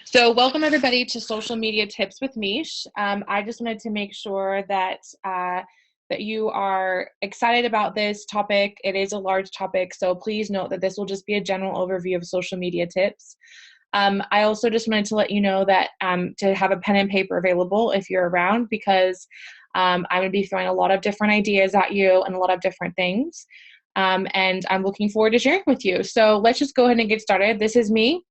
So welcome everybody to Social Media Tips with Mish. I just wanted to make sure that that you are excited about this topic. It is a large topic, so please note that this will just be a general overview of social media tips. I also just wanted to let you know that to have a pen and paper available if you're around, because I'm going to be throwing a lot of different ideas at you and a lot of different things. And I'm looking forward to sharing with you. So let's just go ahead and get started. This is me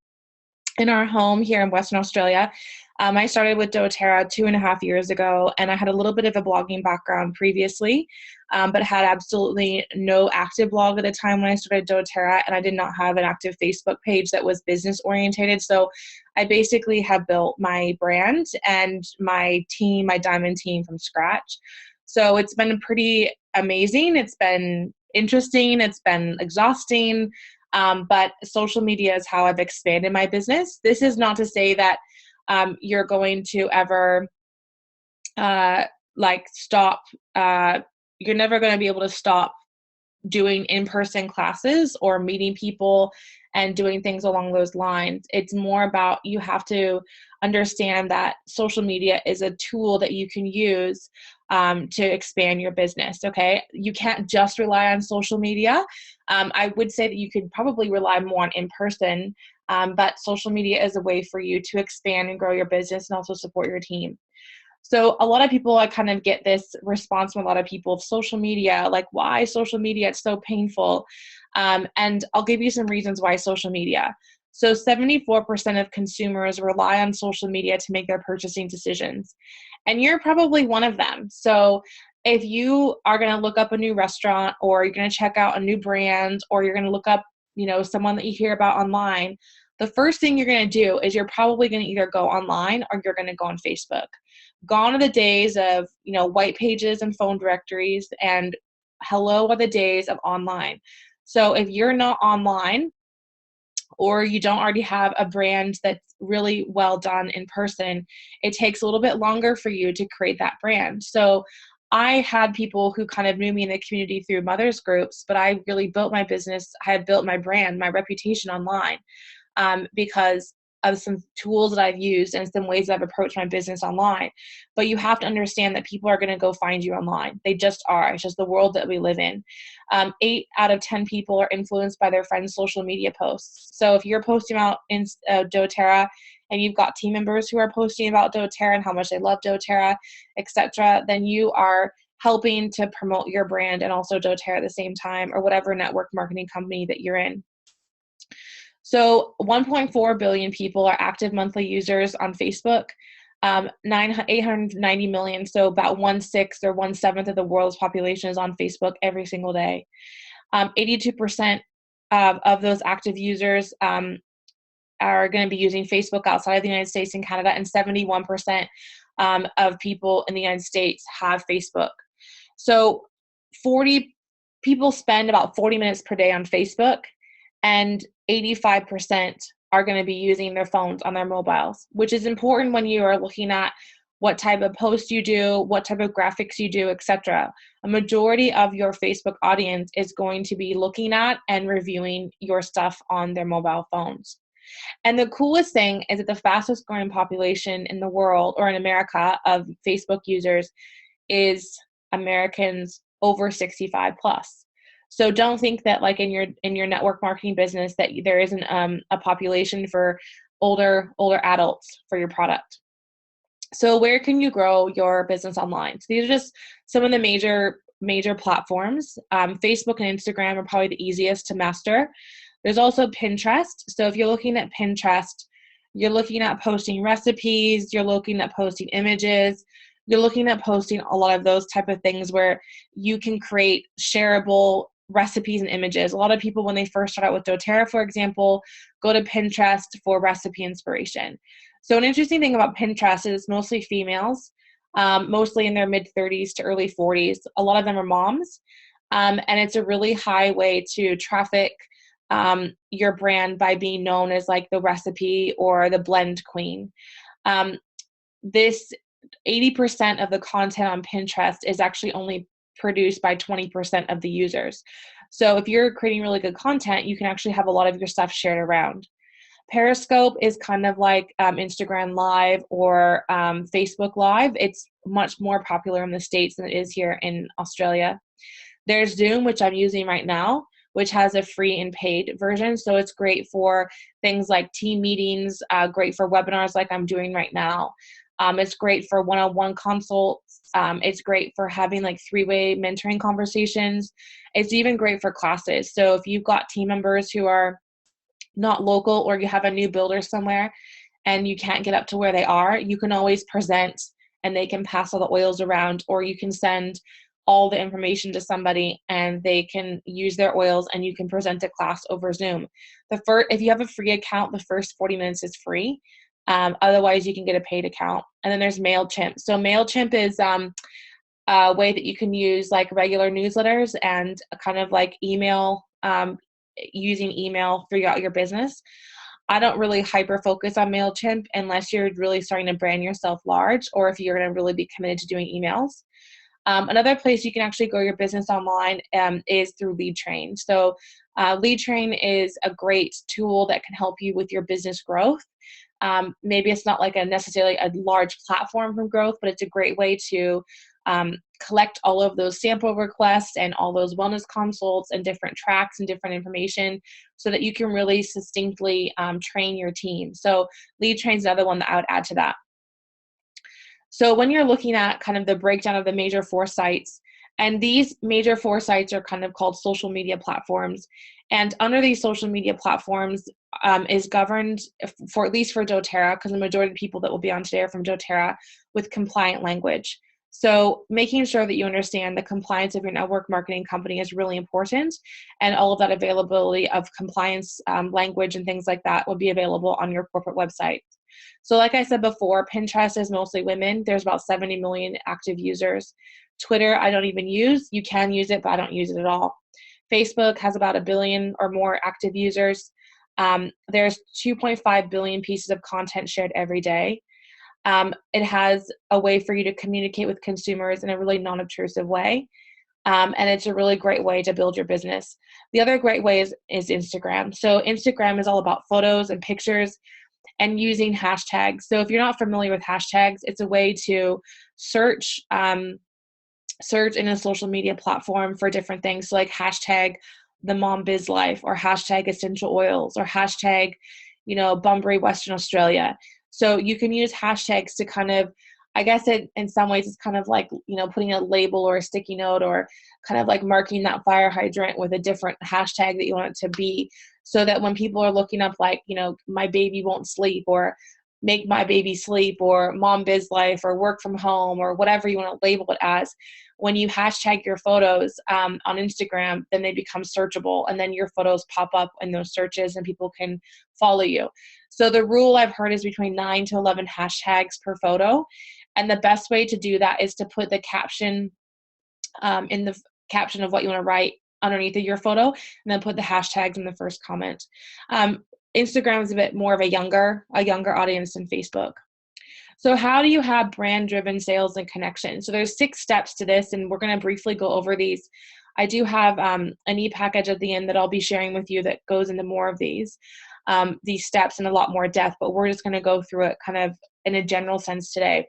in our home here in Western Australia. I started with doTERRA 2.5 years ago, and I had a little bit of a blogging background previously, but had absolutely no active blog at the time when I started doTERRA, and I did not have an active Facebook page that was business oriented. So I basically have built my brand and my team, my diamond team, from scratch. So it's been pretty amazing. It's been interesting. It's been exhausting. But social media is how I've expanded my business. This is not to say that you're going to ever stop. You're never going to be able to stop doing in-person classes or meeting people and doing things along those lines. It's more about, you have to understand that social media is a tool that you can use to expand your business. Okay, you can't just rely on social media. I would say that you could probably rely more on in-person, but social media is a way for you to expand and grow your business and also support your team. So a lot of people, I kind of get this response from a lot of people of social media, like, why social media? It's so painful. And I'll give you some reasons why social media. So 74% of consumers rely on social media to make their purchasing decisions. And you're probably one of them. So if you are going to look up a new restaurant, or you're going to check out a new brand, or you're going to look up, someone that you hear about online, the first thing you're going to do is you're probably going to either go online or you're going to go on Facebook. Gone are the days of, white pages and phone directories, and hello are the days of online. So if you're not online, or you don't already have a brand that's really well done in person, it takes a little bit longer for you to create that brand. So I had people who kind of knew me in the community through mothers groups, but I really built my business. I had built my brand, my reputation online, because of some tools that I've used and some ways I've approached my business online. But you have to understand that people are going to go find you online. They just are. It's just the world that we live in. 8 out of 10 people are influenced by their friends' social media posts. So if you're posting about in doTERRA, and you've got team members who are posting about doTERRA and how much they love doTERRA, etc., then you are helping to promote your brand and also doTERRA at the same time, or whatever network marketing company that you're in. So 1.4 billion people are active monthly users on Facebook. 890 million, so about 1/6 or 1/7 of the world's population is on Facebook every single day. 82% of those active users are going to be using Facebook outside of the United States and Canada, and 71% of people in the United States have Facebook. So people spend about 40 minutes per day on Facebook, and 85% are going to be using their phones on their mobiles, which is important when you are looking at what type of posts you do, what type of graphics you do, etc. A majority of your Facebook audience is going to be looking at and reviewing your stuff on their mobile phones. And the coolest thing is that the fastest growing population in the world, or in America, of Facebook users is Americans over 65 plus. So don't think that, like, in your network marketing business, that there isn't a population for older adults for your product. So where can you grow your business online? So these are just some of the major platforms. Facebook and Instagram are probably the easiest to master. There's also Pinterest. So if you're looking at Pinterest, you're looking at posting recipes, you're looking at posting images, you're looking at posting a lot of those type of things where you can create shareable recipes and images. A lot of people, when they first start out with doTERRA, for example, go to Pinterest for recipe inspiration. So an interesting thing about Pinterest is it's mostly females, mostly in their mid-30s to early 40s. A lot of them are moms, and it's a really high way to traffic your brand by being known as like the recipe or the blend queen. This 80% of the content on Pinterest is actually only produced by 20% of the users. So if you're creating really good content, you can actually have a lot of your stuff shared around. Periscope is kind of like Instagram Live or Facebook Live. It's much more popular in the States than it is here in Australia. There's Zoom, which I'm using right now, which has a free and paid version. So it's great for things like team meetings, great for webinars like I'm doing right now. It's great for one-on-one consults. It's great for having like three-way mentoring conversations. It's even great for classes. So if you've got team members who are not local, or you have a new builder somewhere and you can't get up to where they are, you can always present and they can pass all the oils around, or you can send all the information to somebody and they can use their oils and you can present a class over Zoom. If you have a free account, the first 40 minutes is free. Otherwise, you can get a paid account. And then there's MailChimp. So MailChimp is a way that you can use like regular newsletters and a kind of like email, using email throughout your business. I don't really hyper focus on MailChimp unless you're really starting to brand yourself large, or if you're going to really be committed to doing emails. Another place you can actually grow your business online is through LeadTrain. So LeadTrain is a great tool that can help you with your business growth. Maybe it's not like necessarily a large platform for growth, but it's a great way to collect all of those sample requests and all those wellness consults and different tracks and different information so that you can really succinctly train your team. So LeadTrain is another one that I would add to that. So when you're looking at kind of the breakdown of the major 4 sites, and these major 4 sites are kind of called social media platforms. And under these social media platforms is governed, for at least for doTERRA, because the majority of the people that will be on today are from doTERRA, with compliant language. So making sure that you understand the compliance of your network marketing company is really important, and all of that availability of compliance language and things like that will be available on your corporate website. So like I said before, Pinterest is mostly women. There's about 70 million active users. Twitter, I don't even use. You can use it, but I don't use it at all. Facebook has about 1 billion or more active users. There's 2.5 billion pieces of content shared every day. It has a way for you to communicate with consumers in a really non-obtrusive way. And it's a really great way to build your business. The other great way is Instagram. So Instagram is all about photos and pictures and using hashtags. So if you're not familiar with hashtags, it's a way to search in a social media platform for different things. So like hashtag the mom biz life, or hashtag essential oils, or hashtag, Bunbury, Western Australia. So you can use hashtags to kind of, I guess in some ways it's kind of like, putting a label or a sticky note, or kind of like marking that fire hydrant with a different hashtag that you want it to be, so that when people are looking up like, my baby won't sleep, or make my baby sleep, or mom biz life, or work from home, or whatever you want to label it as, when you hashtag your photos on Instagram, then they become searchable, and then your photos pop up in those searches and people can follow you. So the rule I've heard is between 9 to 11 hashtags per photo. And the best way to do that is to put the caption in the caption of what you want to write underneath of your photo, and then put the hashtags in the first comment. Instagram is a bit more of a younger audience than Facebook. So how do you have brand-driven sales and connections? So there's 6 steps to this, and we're going to briefly go over these. I do have an e-package at the end that I'll be sharing with you that goes into more of these steps in a lot more depth, but we're just going to go through it kind of in a general sense today.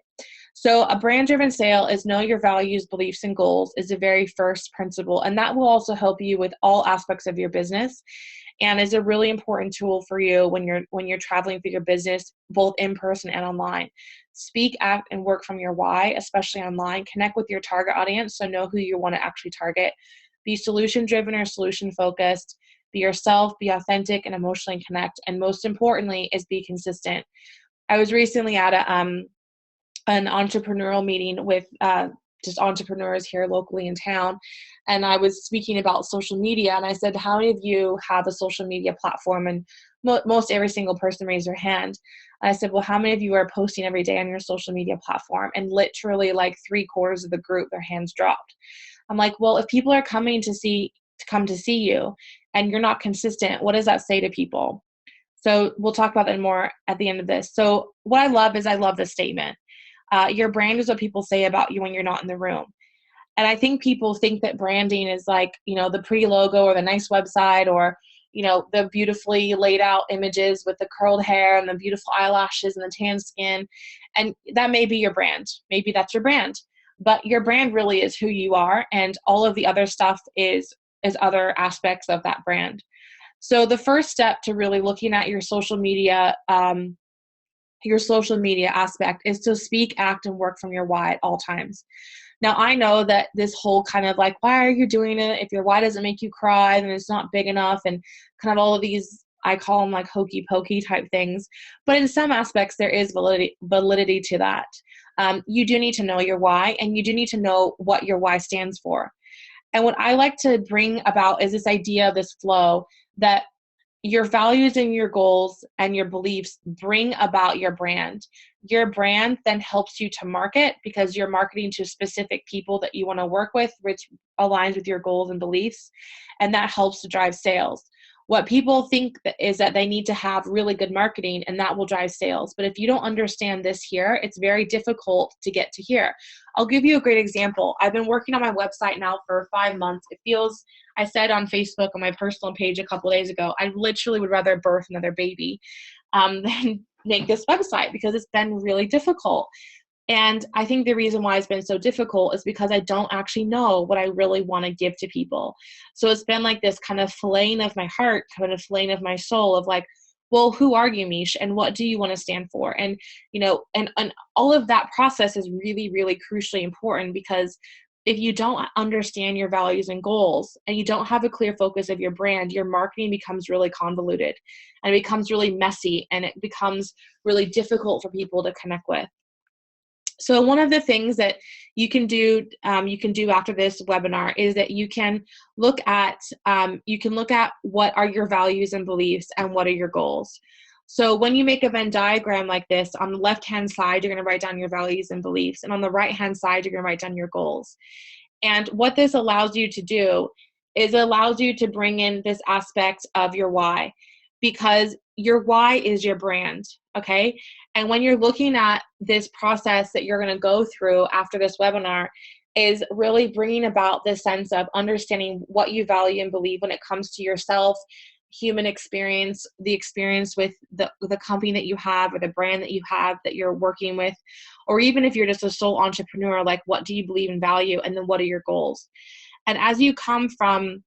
So a brand-driven sale is know your values, beliefs, and goals is the very first principle, and that will also help you with all aspects of your business, and is a really important tool for you when you're traveling for your business, both in person and online. Speak, act, and work from your why, especially online. Connect with your target audience, so know who you want to actually target. Be solution-driven or solution-focused. Be yourself, be authentic, and emotionally connect. And most importantly is be consistent. I was recently at an entrepreneurial meeting with just entrepreneurs here locally in town, and I was speaking about social media, and I said, how many of you have a social media platform? And most every single person raised their hand. And I said, well, how many of you are posting every day on your social media platform? And literally like 3/4 of the group, their hands dropped. I'm like, well, if people are coming to come to see you and you're not consistent, what does that say to people? So we'll talk about that more at the end of this. So what I love this statement. Your brand is what people say about you when you're not in the room. And I think people think that branding is like, the pretty logo or the nice website, or, the beautifully laid out images with the curled hair and the beautiful eyelashes and the tan skin. And that may be your brand. Maybe that's your brand. But your brand really is who you are, and all of the other stuff is other aspects of that brand. So the first step to really looking at your social media aspect is to speak, act, and work from your why at all times. Now, I know that this whole kind of like, why are you doing it? If your why doesn't make you cry, then it's not big enough, and kind of all of these, I call them like hokey pokey type things. But in some aspects, there is validity to that. You do need to know your why, and you do need to know what your why stands for. And what I like to bring about is this idea of this flow, that your values and your goals and your beliefs bring about your brand. Your brand then helps you to market, because you're marketing to specific people that you want to work with, which aligns with your goals and beliefs. And that helps to drive sales. What people think is that they need to have really good marketing, and that will drive sales. But if you don't understand this here, it's very difficult to get to here. I'll give you a great example. I've been working on my website now for 5 months. It feels, I said on Facebook on my personal page a couple of days ago, I literally would rather birth another baby than make this website, because it's been really difficult. And I think the reason why it's been so difficult is because I don't actually know what I really want to give to people. So it's been like this kind of flaying of my heart, kind of flaying of my soul of like, well, who are you, Mish? And what do you want to stand for? And, and all of that process is really, really crucially important, because if you don't understand your values and goals, and you don't have a clear focus of your brand, your marketing becomes really convoluted, and it becomes really messy, and it becomes really difficult for people to connect with. So one of the things that you can do after this webinar is that you can look at what are your values and beliefs and what are your goals. So when you make a Venn diagram like this, on the left-hand side, you're going to write down your values and beliefs, and on the right-hand side, you're going to write down your goals. And what this allows you to do is it allows you to bring in this aspect of your why, because your why is your brand, okay? And when you're looking at this process that you're going to go through after this webinar, is really bringing about this sense of understanding what you value and believe when it comes to yourself, human experience, the experience with the company that you have, or the brand that you have that you're working with, or even if you're just a sole entrepreneur, like what do you believe and value, and then what are your goals? And as you come from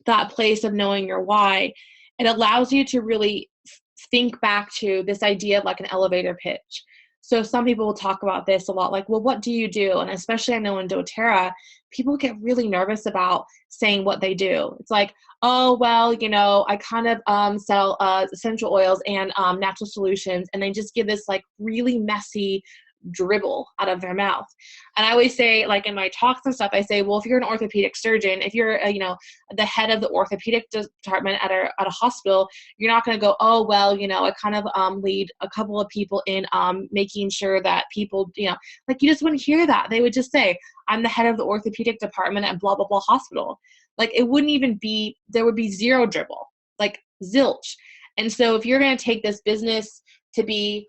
that place of knowing your why, it allows you to really think back to this idea of like an elevator pitch. So some people will talk about this a lot, like, well, what do you do? And especially I know in doTERRA, people get really nervous about saying what they do. It's like, oh, well, I kind of sell essential oils and natural solutions. And they just give this like really messy dribble out of their mouth. And I always say, like in my talks and stuff, I say, well, if you're an orthopedic surgeon, if you're the head of the orthopedic department at a hospital, you're not going to go, oh, well, I kind of lead a couple of people in making sure that people, like, you just wouldn't hear that. They would just say, I'm the head of the orthopedic department at blah blah blah hospital. Like, it wouldn't even be, there would be zero dribble, like zilch. And so if you're going to take this business to be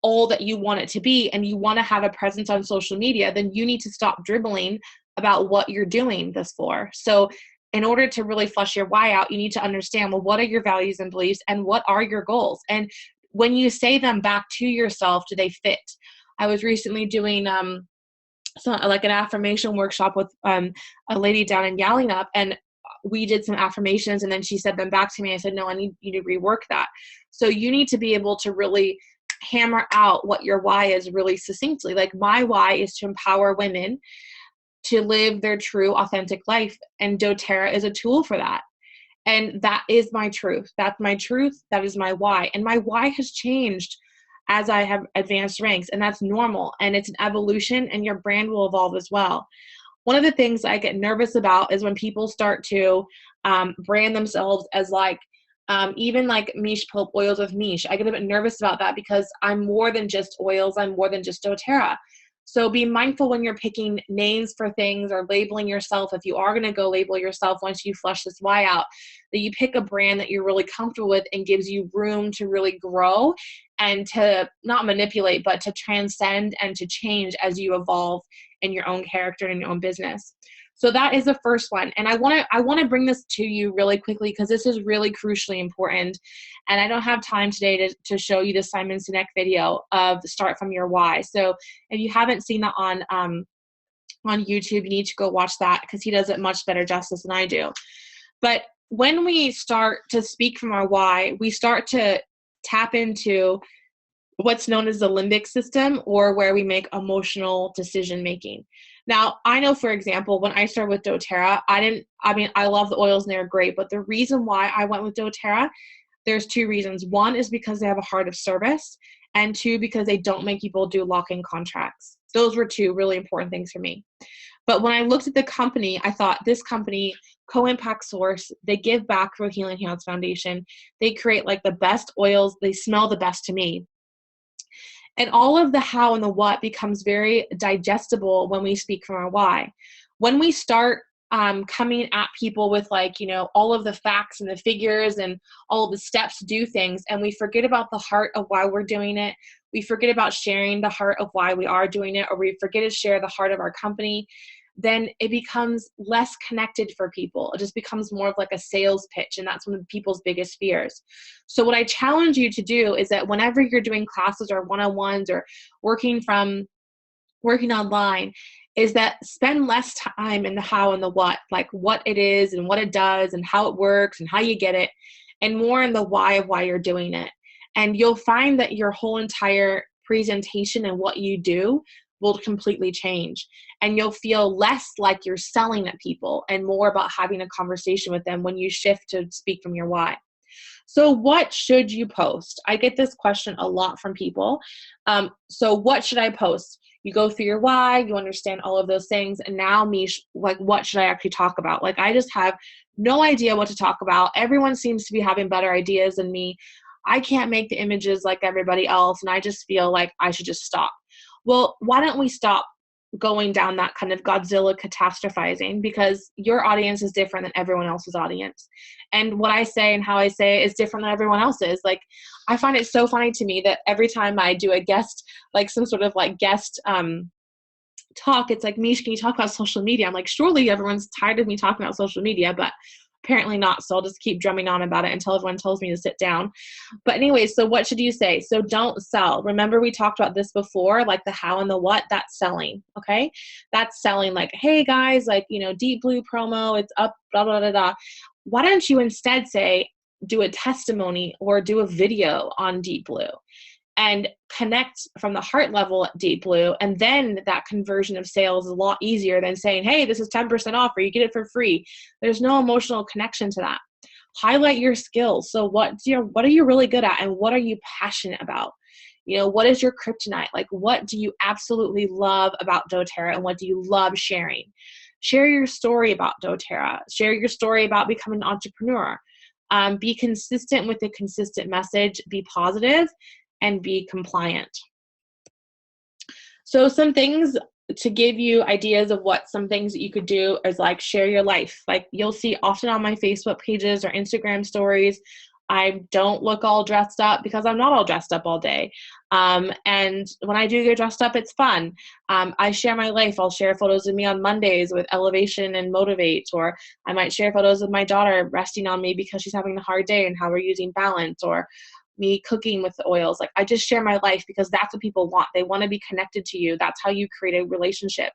all that you want it to be, and you want to have a presence on social media, then you need to stop dribbling about what you're doing this for. So in order to really flush your why out, you need to understand, well, what are your values and beliefs, and what are your goals? And when you say them back to yourself, do they fit? I was recently doing like an affirmation workshop with a lady down in Yallingup, and we did some affirmations, and then she said them back to me. I said, no, I need you to rework that. So you need to be able to really hammer out what your why is really succinctly. Like, my why is to empower women to live their true, authentic life, and doTERRA is a tool for that. And that is my truth. That's my truth. That is my why. And my why has changed as I have advanced ranks, and that's normal, and it's an evolution, and your brand will evolve as well. One of the things I get nervous about is when people start to brand themselves as like, even like Mish Pope oils with Mish. I get a bit nervous about that, because I'm more than just oils. I'm more than just doTERRA. So be mindful when you're picking names for things or labeling yourself. If you are going to go label yourself once you flush this why out, that you pick a brand that you're really comfortable with and gives you room to really grow and to not manipulate, but to transcend and to change as you evolve in your own character and in your own business. So that is the first one. And I want to bring this to you really quickly because this is really crucially important. And I don't have time today to show you the Simon Sinek video of Start From Your Why. So if you haven't seen that on YouTube, you need to go watch that because he does it much better justice than I do. But when we start to speak from our why, we start to tap into what's known as the limbic system, or where we make emotional decision making. Now, I know, for example, when I started with doTERRA, I love the oils and they're great, but the reason why I went with doTERRA, there's two reasons. One is because they have a heart of service, and two, because they don't make people do lock-in contracts. Those were two really important things for me. But when I looked at the company, I thought, this company, Co-Impact Source, they give back for Healing Hands Foundation. They create like the best oils. They smell the best to me. And all of the how and the what becomes very digestible when we speak from our why. When we start coming at people with all of the facts and the figures and all of the steps to do things, and we forget about the heart of why we're doing it, we forget about sharing the heart of why we are doing it, or we forget to share the heart of our company, then it becomes less connected for people. It just becomes more of like a sales pitch, and that's one of people's biggest fears. So what I challenge you to do is that whenever you're doing classes or one-on-ones or working online, is that spend less time in the how and the what, like what it is and what it does and how it works and how you get it, and more in the why of why you're doing it. And you'll find that your whole entire presentation and what you do will completely change. And you'll feel less like you're selling at people and more about having a conversation with them when you shift to speak from your why. So what should you post? I get this question a lot from people. So what should I post? You go through your why, you understand all of those things. And now, Mish, like, what should I actually talk about? Like, I just have no idea what to talk about. Everyone seems to be having better ideas than me. I can't make the images like everybody else. And I just feel like I should just stop. Well, why don't we stop going down that kind of Godzilla catastrophizing, because your audience is different than everyone else's audience. And what I say and how I say it is different than everyone else's. Like, I find it so funny to me that every time I do a guest, like some sort of like guest talk, it's like, Mish, can you talk about social media? I'm like, surely everyone's tired of me talking about social media, but apparently not. So I'll just keep drumming on about it until everyone tells me to sit down. But anyway, so what should you say? So don't sell. Remember, we talked about this before, like the how and the what, that's selling. Okay. That's selling, like, hey guys, like, Deep Blue promo, it's up, blah, blah, blah, blah. Why don't you instead say, do a testimony or do a video on Deep Blue and connect from the heart level at Deep Blue? And then that conversion of sales is a lot easier than saying, hey, this is 10% off or you get it for free. There's no emotional connection to that. Highlight your skills. So what are you really good at, and what are you passionate about? What is your kryptonite? Like, what do you absolutely love about doTERRA, and what do you love sharing? Share your story about doTERRA. Share your story about becoming an entrepreneur. Be consistent with a consistent message. Be positive and be compliant. So some things to give you ideas of what some things that you could do is like share your life. Like, you'll see often on my Facebook pages or Instagram stories, I don't look all dressed up because I'm not all dressed up all day. And when I do get dressed up, it's fun. I share my life. I'll share photos of me on Mondays with Elevation and Motivate, or I might share photos of my daughter resting on me because she's having a hard day and how we're using balance, or me cooking with the oils. Like, I just share my life because that's what people want. They want to be connected to you. That's how you create a relationship.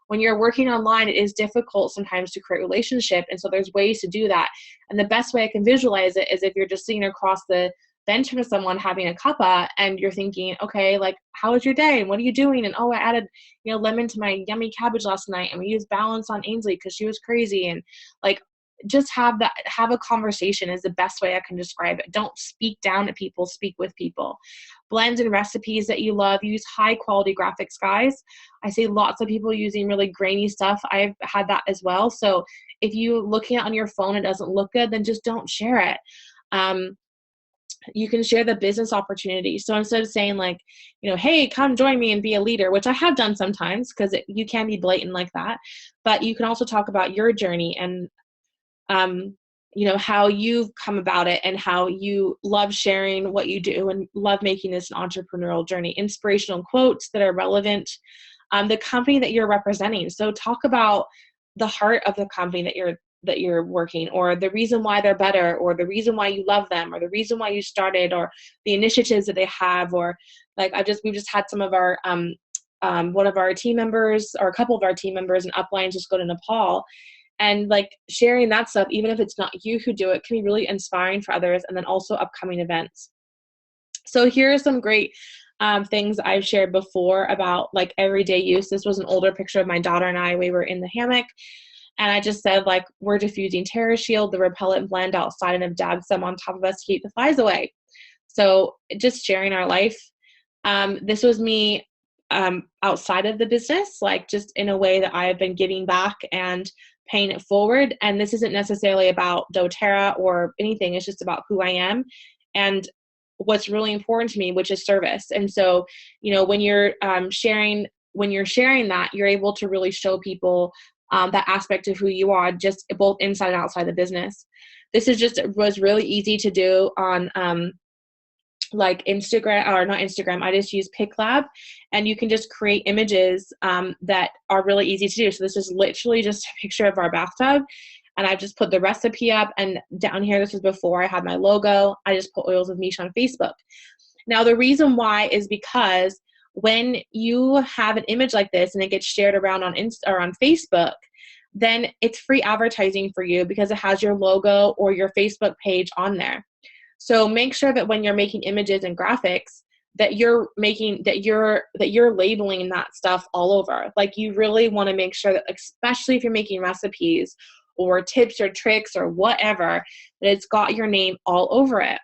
When you're working online, it is difficult sometimes to create relationship. And so there's ways to do that. And the best way I can visualize it is if you're just sitting across the bench from someone having a cuppa and you're thinking, okay, like, how was your day? And what are you doing? And, oh, I added, lemon to my yummy cabbage last night. And we used balance on Ainsley because she was crazy. And like, just have a conversation is the best way I can describe it. Don't speak down at people, speak with people. Blends and recipes that you love, use high quality graphics, guys. I see lots of people using really grainy stuff. I've had that as well. So if you looking at on your phone, it doesn't look good, then just don't share it. You can share the business opportunity. So instead of saying like, hey, come join me and be a leader, which I have done sometimes because you can be blatant like that, but you can also talk about your journey and how you've come about it and how you love sharing what you do and love making this an entrepreneurial journey. Inspirational quotes that are relevant, the company that you're representing. So talk about the heart of the company that you're working, or the reason why they're better, or the reason why you love them, or the reason why you started, or the initiatives that they have. Or like we've just had some of our one of our team members, or a couple of our team members in upline, just go to Nepal, and like sharing that stuff, even if it's not you who do it, can be really inspiring for others. And then also upcoming events. So here are some great things I've shared before about like everyday use. This was an older picture of my daughter and I. We were in the hammock, and I just said, like, we're diffusing Terra Shield, the repellent blend outside, and have dabbed some on top of us to keep the flies away. So just sharing our life. This was me outside of the business, like just in a way that I have been giving back and paying it forward. And this isn't necessarily about doTERRA or anything. It's just about who I am and what's really important to me, which is service. And so, you know, when you're sharing that, you're able to really show people that aspect of who you are, just both inside and outside the business. This was really easy to do on like Instagram, or not Instagram. I just use PicLab, and you can just create images that are really easy to do. So this is literally just a picture of our bathtub, and I've just put the recipe up, and down here, this was before I had my logo. I just put Oils with Mish on Facebook. Now, the reason why is because when you have an image like this and it gets shared around on on Facebook, then it's free advertising for you because it has your logo or your Facebook page on there. So make sure that when you're making images and graphics, that you're labeling that stuff all over. Like, you really want to make sure that, especially if you're making recipes or tips or tricks or whatever, that it's got your name all over it,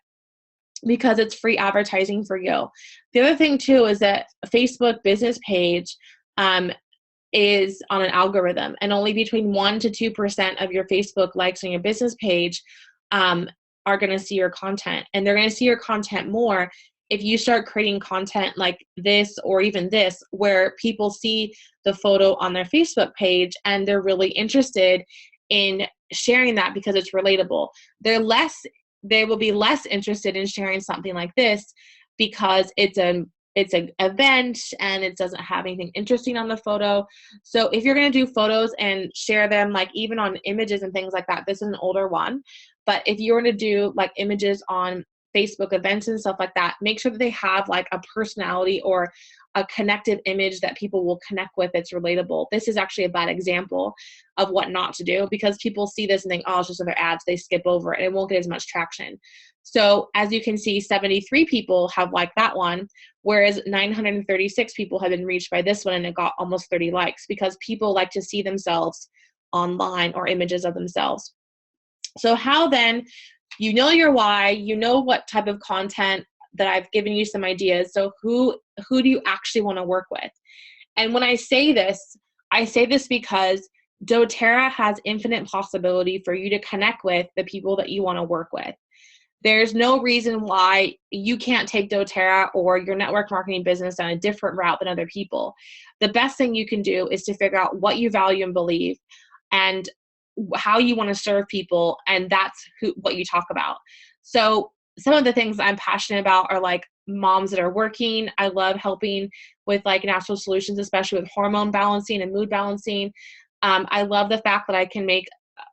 because it's free advertising for you. The other thing too is that a Facebook business page is on an algorithm, and only between 1% to 2% of your Facebook likes on your business page are going to see your content. And they're going to see your content more if you start creating content like this, or even this, where people see the photo on their Facebook page and they're really interested in sharing that because it's relatable. They will be less interested in sharing something like this because it's an event and it doesn't have anything interesting on the photo. So if you're going to do photos and share them, like even on images and things like that, this is an older one, but if you were to do like images on Facebook events and stuff like that, make sure that they have like a personality or a connective image that people will connect with. It's relatable. This is actually a bad example of what not to do, because people see this and think, oh, it's just another ads. They skip over it and it won't get as much traction. So as you can see, 73 people have liked that one, whereas 936 people have been reached by this one, and it got almost 30 likes, because people like to see themselves online or images of themselves. So how then, you know your why, you know what type of content that I've given you some ideas. So who do you actually want to work with? And when I say this because doTERRA has infinite possibility for you to connect with the people that you want to work with. There's no reason why you can't take doTERRA or your network marketing business down a different route than other people. The best thing you can do is to figure out what you value and believe, and how you want to serve people, and that's what you talk about. So some of the things I'm passionate about are like moms that are working. I love helping with like natural solutions, especially with hormone balancing and mood balancing. I love the fact that I can make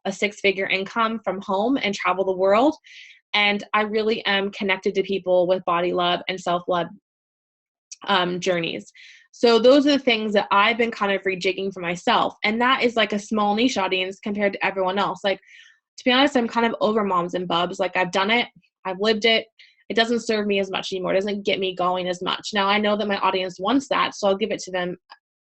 a 6-figure income from home and travel the world. And I really am connected to people with body love and self-love journeys. So those are the things that I've been kind of rejigging for myself. And that is like a small niche audience compared to everyone else. Like, to be honest, I'm kind of over moms and bubs. Like, I've done it. I've lived it. It doesn't serve me as much anymore. It doesn't get me going as much. Now, I know that my audience wants that, so I'll give it to them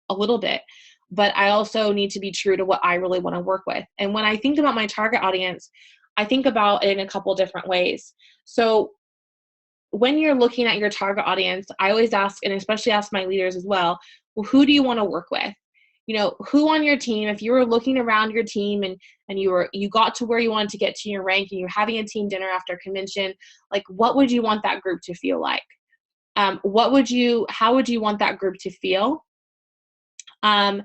a little bit. But I also need to be true to what I really want to work with. And when I think about my target audience, I think about it in a couple different ways. So when you're looking at your target audience, I always ask, and especially ask my leaders as well, who do you want to work with? You know, who on your team, if you were looking around your team and you got to where you wanted to get to your rank, and you're having a team dinner after a convention, like, what would you want that group to feel like? How would you want that group to feel? And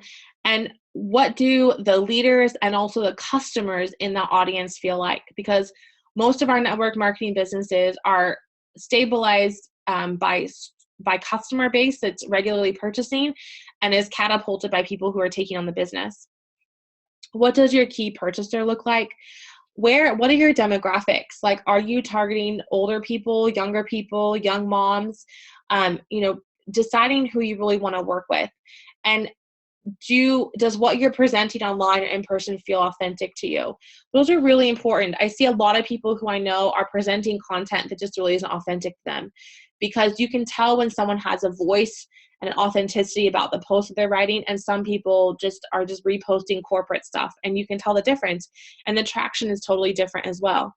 what do the leaders and also the customers in the audience feel like? Because most of our network marketing businesses are stabilized by customer base that's regularly purchasing and is catapulted by people who are taking on the business. What does your key purchaser look like? What are your demographics? Like, are you targeting older people, younger people, young moms? You know, deciding who you really want to work with. And does what you're presenting online or in person feel authentic to you? Those are really important. I see a lot of people who I know are presenting content that just really isn't authentic to them, because you can tell when someone has a voice and an authenticity about the post that they're writing, and some people just are just reposting corporate stuff, and you can tell the difference, and the traction is totally different as well.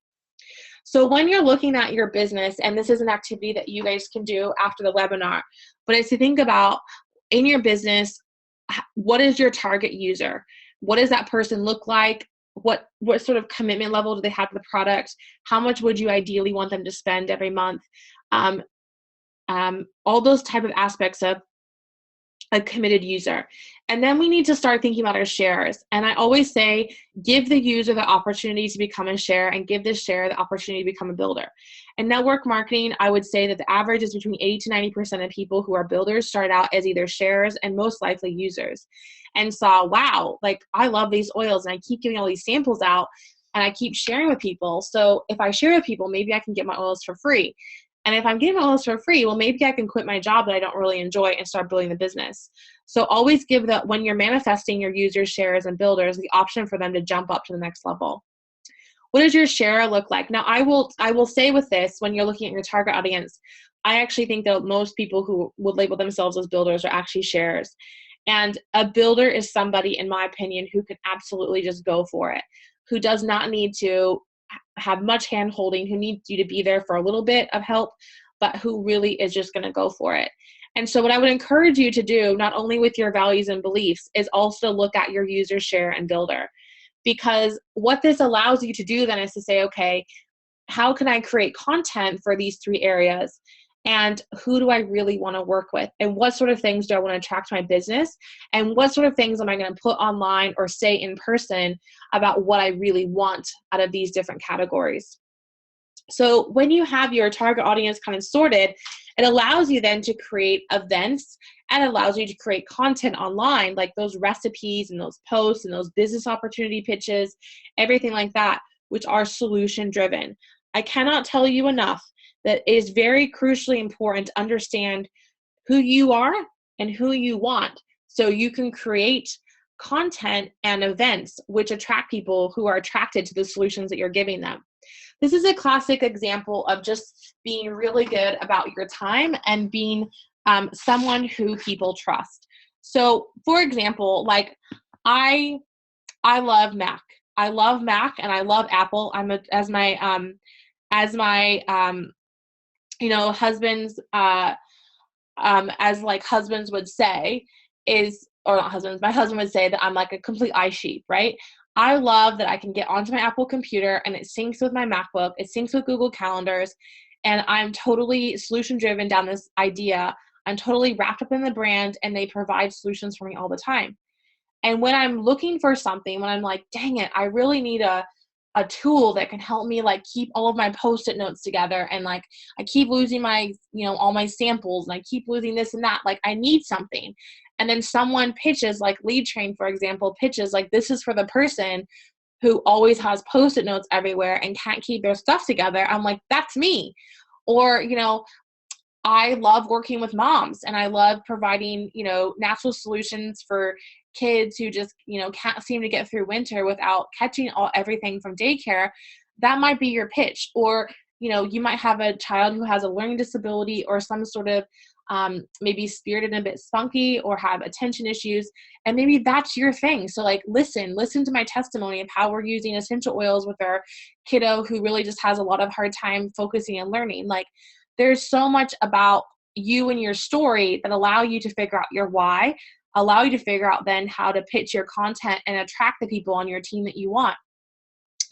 So when you're looking at your business, and this is an activity that you guys can do after the webinar, but it's to think about in your business, what is your target user? What does that person look like? What sort of commitment level do they have to the product? How much would you ideally want them to spend every month? All those type of aspects of a committed user. And then we need to start thinking about our shares. And I always say, give the user the opportunity to become a share, and give the share the opportunity to become a builder. In network marketing, I would say that the average is between 80 to 90% of people who are builders start out as either shares and most likely users, and saw, wow, like I love these oils, and I keep giving all these samples out, and I keep sharing with people. So if I share with people, maybe I can get my oils for free. And if I'm getting my oils for free, well, maybe I can quit my job that I don't really enjoy and start building the business. So always give that, when you're manifesting your users, shares, and builders, the option for them to jump up to the next level. What does your share look like? Now, I will say with this, when you're looking at your target audience, I actually think that most people who would label themselves as builders are actually shares. And a builder is somebody, in my opinion, who can absolutely just go for it, who does not need to have much hand holding, who needs you to be there for a little bit of help, but who really is just going to go for it. And so what I would encourage you to do, not only with your values and beliefs, is also look at your user, share, and builder. Because what this allows you to do then is to say, okay, how can I create content for these three areas? And who do I really want to work with? And what sort of things do I want to attract to my business? And what sort of things am I going to put online or say in person about what I really want out of these different categories? So when you have your target audience kind of sorted, it allows you then to create events, and allows you to create content online, like those recipes and those posts and those business opportunity pitches, everything like that, which are solution driven. I cannot tell you enough that it is very crucially important to understand who you are and who you want, so you can create content and events which attract people who are attracted to the solutions that you're giving them. This is a classic example of just being really good about your time and being someone who people trust. So, for example, like I love Mac. I love Mac and I love Apple. As my husbands as like husbands would say is, or not husbands, my husband would say that I'm like a complete iSheep, right? I love that I can get onto my Apple computer and it syncs with my MacBook, it syncs with Google Calendars, and I'm totally solution driven down this idea. I'm totally wrapped up in the brand, and they provide solutions for me all the time. And when I'm looking for something, when I'm like, dang it, I really need a tool that can help me like keep all of my Post-it notes together, and like I keep losing my, all my samples, and I keep losing this and that, like I need something. And then someone pitches, like Lead Train, for example, pitches like, this is for the person who always has Post-it notes everywhere and can't keep their stuff together. I'm like, that's me. Or, I love working with moms, and I love providing, natural solutions for kids who just, can't seem to get through winter without catching everything from daycare. That might be your pitch. Or, you might have a child who has a learning disability or some sort of maybe spirited and a bit spunky, or have attention issues, and maybe that's your thing. So like, listen to my testimony of how we're using essential oils with our kiddo who really just has a lot of hard time focusing and learning. Like, there's so much about you and your story that allow you to figure out your why, allow you to figure out then how to pitch your content and attract the people on your team that you want.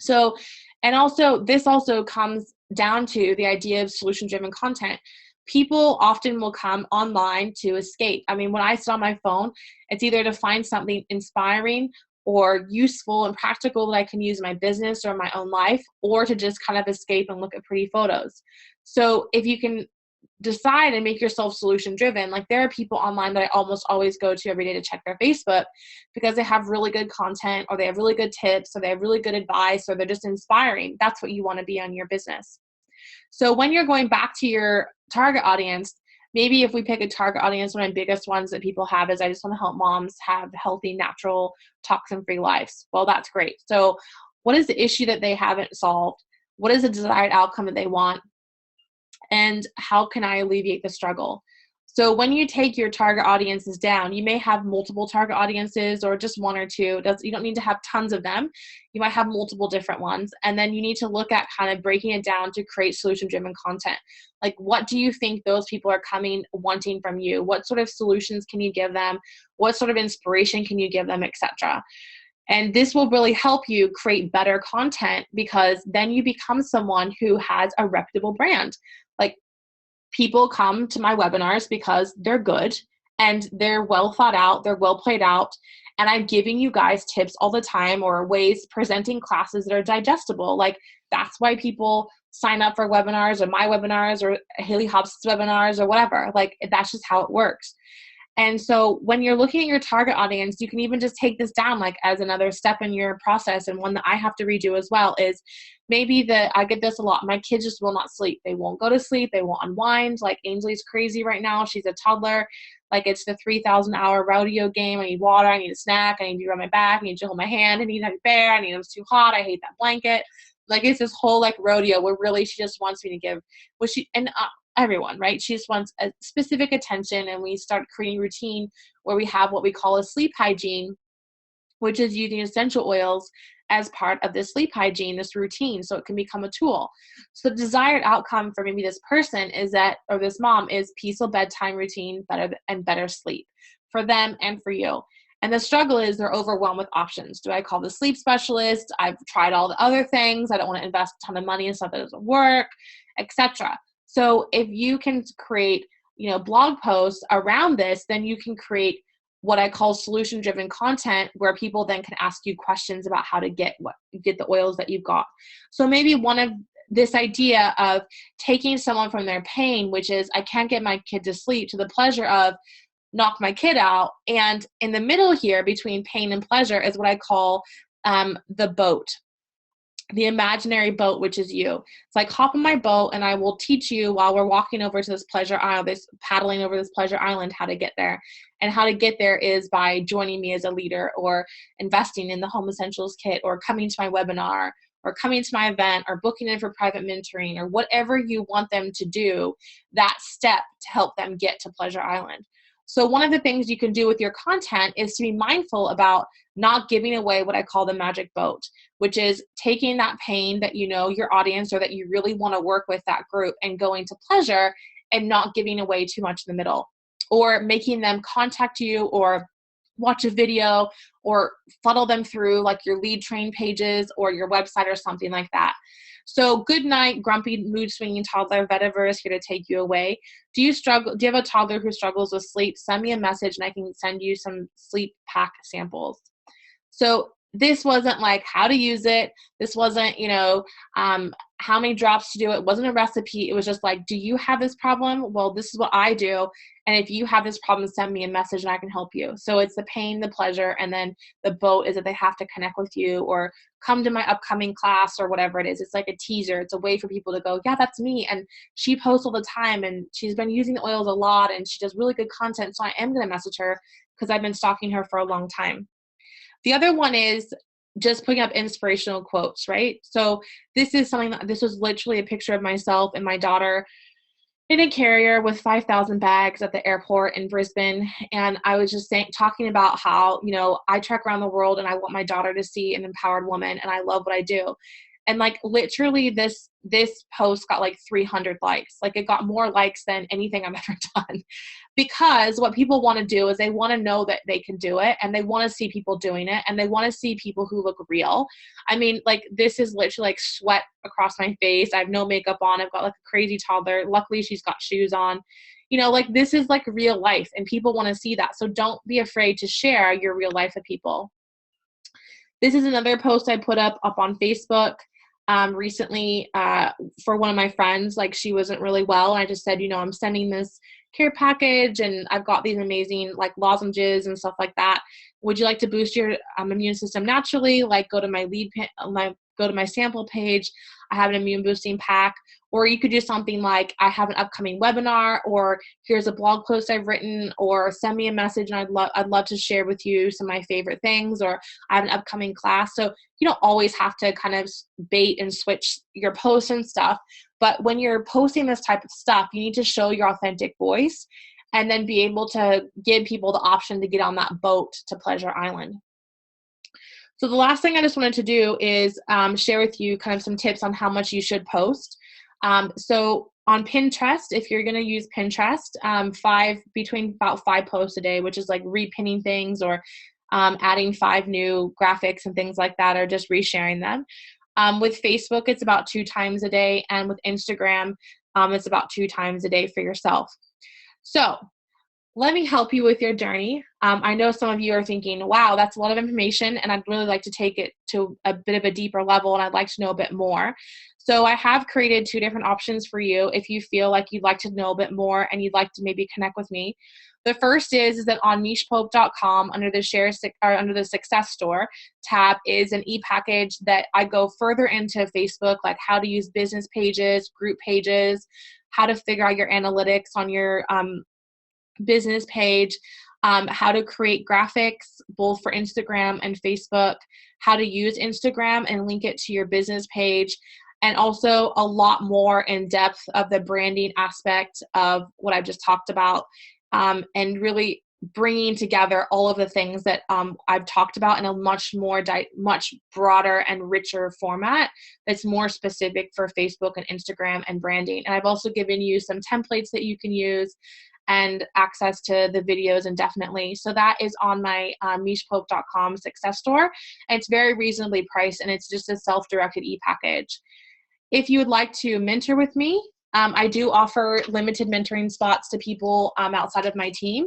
So, and also this also comes down to the idea of solution-driven content. People often will come online to escape. I mean, when I sit on my phone, it's either to find something inspiring or useful and practical that I can use in my business or my own life, or to just kind of escape and look at pretty photos. So if you can decide and make yourself solution driven. Like there are people online that I almost always go to every day to check their Facebook because they have really good content, or they have really good tips, or they have really good advice, or they're just inspiring. That's what you want to be on your business. So when you're going back to your target audience, maybe if we pick a target audience, one of the biggest ones that people have is, I just want to help moms have healthy, natural, toxin-free lives. Well, that's great. So what is the issue that they haven't solved? What is the desired outcome that they want? And how can I alleviate the struggle? So when you take your target audiences down, you may have multiple target audiences or just one or two. You don't need to have tons of them. You might have multiple different ones. And then you need to look at kind of breaking it down to create solution-driven content. Like, what do you think those people are coming wanting from you? What sort of solutions can you give them? What sort of inspiration can you give them, etc.? And this will really help you create better content, because then you become someone who has a reputable brand. Like, people come to my webinars because they're good and they're well thought out, they're well played out, and I'm giving you guys tips all the time, or ways, presenting classes that are digestible. Like, that's why people sign up for webinars, or my webinars, or Haley Hobbs' webinars, or whatever. Like, that's just how it works. And so when you're looking at your target audience, you can even just take this down like as another step in your process. And one that I have to redo as well is maybe I get this a lot. My kids just will not sleep. They won't go to sleep. They won't unwind. Like, Ainsley's crazy right now. She's a toddler. Like, it's the 3,000-hour rodeo game. I need water. I need a snack. I need to rub my back. I need to hold my hand. I need a bear. I need it's too hot. I hate that blanket. Like, it's this whole like rodeo where really she just wants me to give what she, and everyone, right? She just wants a specific attention, and we start creating routine where we have what we call a sleep hygiene, which is using essential oils as part of this sleep hygiene, this routine, so it can become a tool. So the desired outcome for maybe this person is that, or this mom, is peaceful bedtime routine, better sleep for them and for you. And the struggle is they're overwhelmed with options. Do I call the sleep specialist? I've tried all the other things. I don't want to invest a ton of money in stuff that doesn't work, etc. So if you can create, blog posts around this, then you can create what I call solution-driven content, where people then can ask you questions about how to get the oils that you've got. So maybe one of this idea of taking someone from their pain, which is I can't get my kid to sleep, to the pleasure of knock my kid out. And in the middle here between pain and pleasure is what I call the boat. The imaginary boat, which is you. It's like, hop on my boat and I will teach you while we're walking over to this pleasure island, paddling over this pleasure island, how to get there. And how to get there is by joining me as a leader, or investing in the Home Essentials Kit, or coming to my webinar, or coming to my event, or booking in for private mentoring, or whatever you want them to do, that step to help them get to Pleasure Island. So one of the things you can do with your content is to be mindful about not giving away what I call the magic boat, which is taking that pain that your audience, or that you really want to work with that group, and going to pleasure, and not giving away too much in the middle, or making them contact you, or watch a video, or funnel them through like your lead train pages or your website or something like that. So good night, grumpy, mood swinging toddler. Vetiver is here to take you away. Do you have a toddler who struggles with sleep? Send me a message and I can send you some sleep pack samples. So this wasn't like how to use it. This wasn't, how many drops to do it. It wasn't a recipe. It was just like, do you have this problem? Well, this is what I do. And if you have this problem, send me a message and I can help you. So it's the pain, the pleasure, and then the boat is that they have to connect with you, or come to my upcoming class, or whatever it is. It's like a teaser. It's a way for people to go, yeah, that's me. And she posts all the time, and she's been using the oils a lot, and she does really good content. So I am going to message her because I've been stalking her for a long time. The other one is just putting up inspirational quotes, right? So this was literally a picture of myself and my daughter in a carrier with 5,000 bags at the airport in Brisbane. And I was just talking about how, I trek around the world and I want my daughter to see an empowered woman, and I love what I do. And like literally this post got like 300 likes. Like, it got more likes than anything I've ever done, because what people want to do is they want to know that they can do it, and they want to see people doing it, and they want to see people who look real. I mean, like, this is literally like sweat across my face. I have no makeup on. I've got like a crazy toddler. Luckily she's got shoes on. Like, this is like real life, and people want to see that. So don't be afraid to share your real life with people. This is another post I put up on Facebook. recently for one of my friends. Like, she wasn't really well, and I just said, you know, I'm sending this care package, and I've got these amazing like lozenges and stuff like that. Would you like to boost your immune system naturally? Like, go to my sample page. I have an immune boosting pack. Or you could do something like, I have an upcoming webinar, or here's a blog post I've written, or send me a message and I'd love to share with you some of my favorite things, or I have an upcoming class. So you don't always have to kind of bait and switch your posts and stuff. But when you're posting this type of stuff, you need to show your authentic voice and then be able to give people the option to get on that boat to Pleasure Island. So the last thing I just wanted to do is share with you kind of some tips on how much you should post. So on Pinterest, if you're going to use Pinterest, between about 5 posts a day, which is like repinning things, or adding 5 new graphics and things like that, or just resharing them. With Facebook, it's about 2 times a day. And with Instagram, it's about 2 times a day for yourself. So let me help you with your journey. I know some of you are thinking, wow, that's a lot of information, and I'd really like to take it to a bit of a deeper level, and I'd like to know a bit more. So I have created 2 different options for you if you feel like you'd like to know a bit more and you'd like to maybe connect with me. The first is that on mishpope.com, under the Success Store tab, is an e-package that I go further into Facebook, like how to use business pages, group pages, how to figure out your analytics on your business page, how to create graphics both for Instagram and Facebook, how to use Instagram and link it to your business page, and also a lot more in depth of the branding aspect of what I've just talked about, and really bringing together all of the things that I've talked about in a much broader and richer format that's more specific for Facebook and Instagram and branding. And I've also given you some templates that you can use and access to the videos indefinitely. So that is on my mishpope.com Success Store. And it's very reasonably priced, and it's just a self-directed e-package. If you would like to mentor with me, I do offer limited mentoring spots to people outside of my team.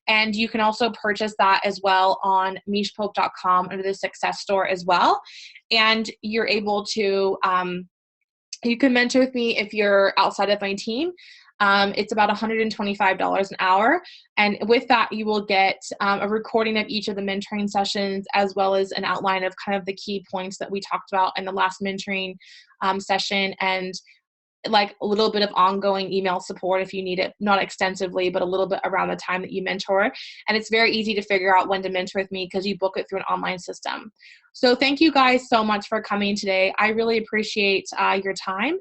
And you can also purchase that as well on mishpope.com under the Success Store as well. And you're able to, you can mentor with me if you're outside of my team. It's about $125 an hour. And with that, you will get a recording of each of the mentoring sessions, as well as an outline of kind of the key points that we talked about in the last mentoring session, and like a little bit of ongoing email support if you need it, not extensively, but a little bit around the time that you mentor. And it's very easy to figure out when to mentor with me because you book it through an online system. So thank you guys so much for coming today. I really appreciate your time.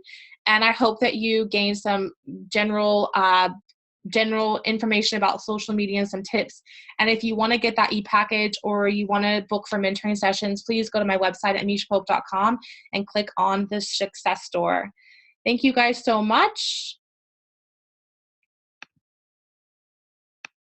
And I hope that you gain some general information about social media and some tips. And if you want to get that e-package, or you want to book for mentoring sessions, please go to my website at mishpope.com and click on the Success Store. Thank you guys so much.